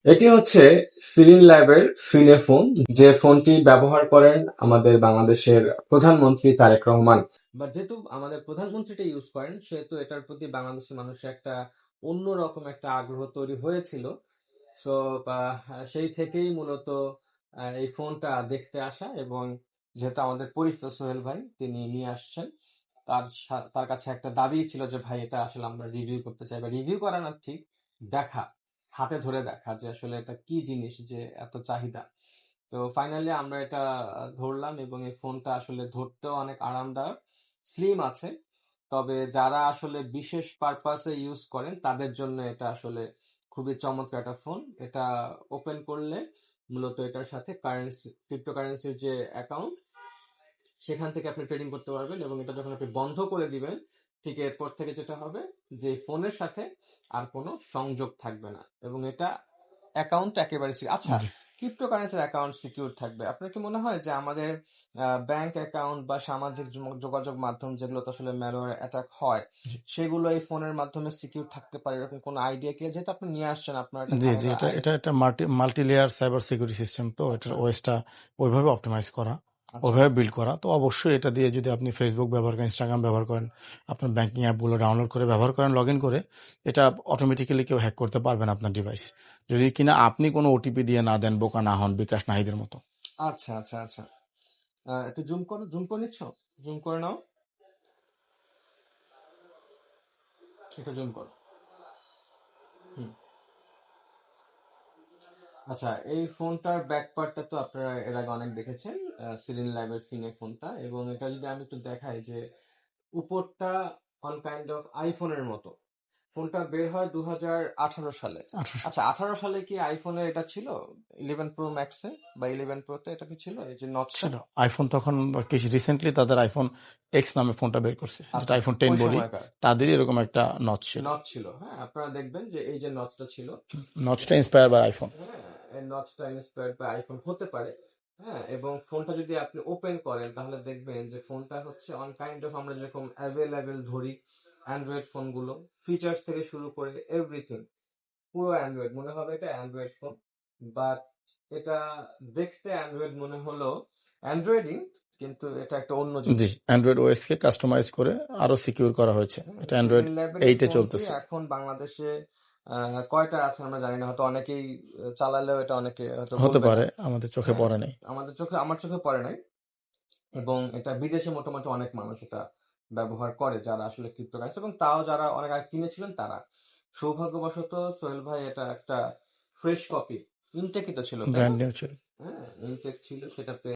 এটি হচ্ছে সিরিন ল্যাবের ফিনে ফোন, যে ফোনটি ব্যবহার করেন আমাদের বাংলাদেশের প্রধানমন্ত্রী তারেক রহমান। বা যেহেতু আমাদের প্রধানমন্ত্রীটা ইউজ করেন, সেহেতু এটার প্রতি বাংলাদেশের মানুষের একটা অন্যরকম একটা আগ্রহ তৈরি হয়েছিল। সো সেই থেকেই মূলত এই ফোনটা দেখতে আসা, এবং যেহেতু আমাদের পরিচিত সোহেল ভাই তিনি নিয়ে আসছেন, তার কাছে একটা দাবি ছিল যে ভাই এটা আসলে আমরা রিভিউ করতে চাই, বা রিভিউ করা না ঠিক, দেখা, হাতে ধরে দেখা যে আসলে এটা কি জিনিস যে এত চাহিদা। তো ফাইনালি আমরা এটা ধরলাম, এবং এই ফোনটা আসলে ধরতেও অনেক আরামদায়ক, স্লিম আছে। তবে যারা আসলে বিশেষ পারপাসে ইউজ করেন তাদের জন্য এটা আসলে খুবই চমৎকার একটা ফোন। এটা ওপেন করলে মূলত এটার সাথে কারেন্সি, ক্রিপ্টোকারেন্সির যে অ্যাকাউন্ট, সেখান থেকে আপনি ট্রেডিং করতে পারবেন। এবং এটা যখন আপনি বন্ধ করে দিবেন, ঠিক এরপর থেকে যেটা হবে যে ফোনের সাথে আর কোনো সংযোগ থাকবে না, এবং এটা অ্যাকাউন্ট একেবারে আচ্ছা, জি ক্রিপ্টোকারেন্সির অ্যাকাউন্ট সিকিউর থাকবে। আপনার কি মনে হয় যে আমাদের ব্যাংক অ্যাকাউন্ট বা সামাজিক যোগাযোগ মাধ্যম যেগুলো তো আসলে ম্যালওয়্যার অ্যাটাক হয়, জি সেগুলো এই ফোনের মাধ্যমে সিকিউর থাকতে পারে, এরকম কোনো আইডিয়া কি? যেহেতু আপনি নিয়ে আসছেন, আপনার একটা জি জি ধারণা এটা এটা একটা multi layer cyber security system, তো এটার আচ্ছা, ওএসটা ওইভাবে অপটিমাইজ করা, আচ্ছা, ওইভাবে বিল্ড করা। তো অবশ্যই এটা দিয়ে যদি আপনি ফেসবুক ব্যবহার করেন, ইনস্টাগ্রাম ব্যবহার করেন, আপনার ব্যাংকিং অ্যাপগুলো ডাউনলোড করে ব্যবহার করেন, লগ ইন করে, এটা অটোমেটিক্যালি কেউ হ্যাক করতে পারবে না আপনার ডিভাইস, যদি কিনা আপনি কোনো ওটিপি দিয়ে না দেন, বোকা না হন বিকাশ নাহিদের মতো। আচ্ছা, আচ্ছা, আচ্ছা। একটু জুম করো, জুম করে নিচ্ছ, জুম করে নাও, একটু জুম করো। হুম। আচ্ছা, এই ফোনটার ব্যাক পার্টটা তো আপনারা এর আগে অনেক দেখেছেন, সিরিন ল্যাবের ফিনে ফোনটা। এবং এটা যদি আমি একটু দেখাই যে উপরটা অন কাইন্ড অফ আইফোনের মতো। ফোনটা বের হয় 2018 সালে। 1800 আচ্ছা, 18 সালে কি আইফোনের এটা ছিল? 11 প্রো ম্যাক্সে বা 11 প্রোতে এটা কি ছিল, এই যে নচটা? ছিল। আইফোন তখন কিছু রিসেন্টলি তাদের আইফোন এক্স নামে ফোনটা বের করছে, যেটা আচ্ছা, আইফোন 10 ওই বলি, সময়কার তাদেরই এরকম একটা নচ ছিল। নচ ছিল। হ্যাঁ, আপনারা দেখবেন যে এই যে নচটা ছিল, নচটা ইন্সপায়ার বাই আইফোন। হ্যাঁ, এই নচটা ইন্সপায়ার্ড বাই আইফোন হতে পারে। হ্যাঁ, এবং ফোনটা যদি আপনি ওপেন করেন তাহলে দেখবেন যে ফোনটা হচ্ছে অন কাইন্ড অফ আমরা যেরকম অ্যাভেলেবেল ধরি অ্যান্ড্রয়েড ফোনগুলো, ফিচার্স থেকে শুরু করে এভরিথিং, পুরো অ্যান্ড্রয়েড মনে হবে এটা অ্যান্ড্রয়েড ফোন। বাট এটা দেখতে অ্যান্ড্রয়েড মনে হলো অ্যান্ড্রয়েডই, কিন্তু এটা একটা অন্য জি, জিনিস। অ্যান্ড্রয়েড ওএস কে কাস্টমাইজ করে আরো সিকিউর করা হয়েছে, এটা অ্যান্ড্রয়েড সিরিন ল্যাবের এই 8 এ ফোনটি চলতেছে। এখন বাংলাদেশে কয়টা আছে আমরা জানি না, হয়তো অনেকেই চালালেও এটা অনেকে হয়তো হতে বলবে না। পারে, আমাদের চোখে হ্যাঁ, পড়ে নাই। আমার চোখে পড়ে নাই। এবং এটা বিদেশে মোটামুটি অনেক মানুষ এটা ব্যবহার করে, যারা আসলে ক্রিপ্টোকারেন্সি, এবং তাও যারা অনেক আগে কিনেছিলেন তারা। সৌভাগ্যবশত সোহেল ভাই এটা একটা ফ্রেশ কপি, ইনটেকই তো ছিল, তাই না? ব্র্যান্ড নিউ ছিল। হ্যাঁ, ইনটেক ছিল, সেটাতে